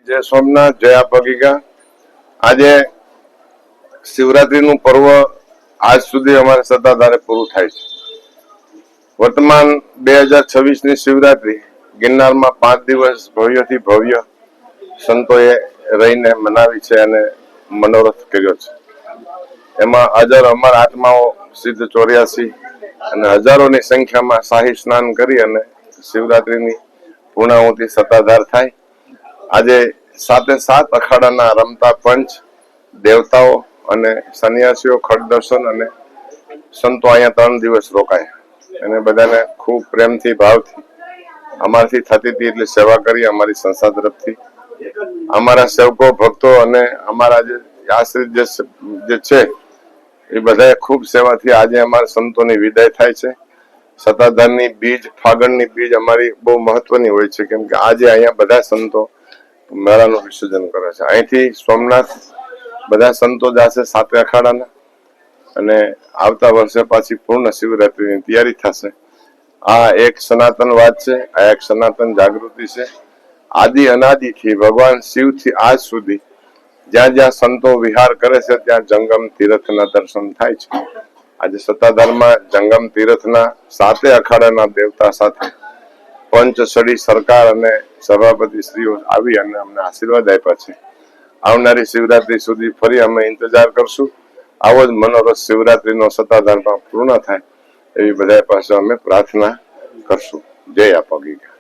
जय सोमनाथ, जय आपगिका। आज शिवरात्रि पर्व आज सुधी अमारे सत्ताधारे पूरु थाय छे। वर्तमान 2026 ની शिवरात्रि गिरनार में 5 दिवस भव्य थी भव्य संतोए रहीने मनावी छे अने मनोरथ कर्यो छे। एमां हाजर अमर आत्माओ सिद्ध 84 अने हजारों संख्या में शाही स्नान करी अने शिवरात्रि पूर्णाहुति सत्ताधार थाय। आज 7 अखाड़ा रमता पंच देवताओं अने सन्यासीओ खड दर्शन अने संतो अहींया 3 दिवस रोकाया अने बधाने खूब प्रेमथी भावथी अमारथी थती थी एटली सेवा करी अमारी संस्था तरफथी अमारा सेवको भक्तो अने अमारा जे आश्रित जे छे ए बधाए खूब सेवाथी आज अमारा संतोनी विदाय थाय छे। सत्ताधारनी बीज फागणनी बीज अमारी बहु महत्वनी होय छे केम के आज अहींया बधा संतो मेळानुं विसर्जन करे छे। અહીંથી સોમનાથ બધા સંતો જાશે 7 અખાડાના અને આવતા વર્ષે પાછી પૂર્ણ શિવરાત્રીની તૈયારી થશે। આ એક સનાતન વાત છે, આ એક સનાતન જાગૃતિ છે। આદિ અનાદિથી ભગવાન શિવથી આજ સુધી જ્યાં જ્યાં સંતો વિહાર કરે છે ત્યાં જંગમ તીર્થના દર્શન થાય છે। આજે સત્તાધારમાં જંગમ તીર્થના 7 અખાડાના દેવતા સાથે पंचसड़ी सरकार अने सभापति श्रीओ आवी अने अमने आशीर्वाद आप्या छे। आवनारी शिवरात्रि सुधी फरी अमे इंतजार करशुं। आवो ज मनोरथ शिवरात्रिनो सत्ताधाરમાં પૂર્ણ થાય એવી બધાય પાસે અમે પ્રાર્થના કરશું। જય આપગીકા।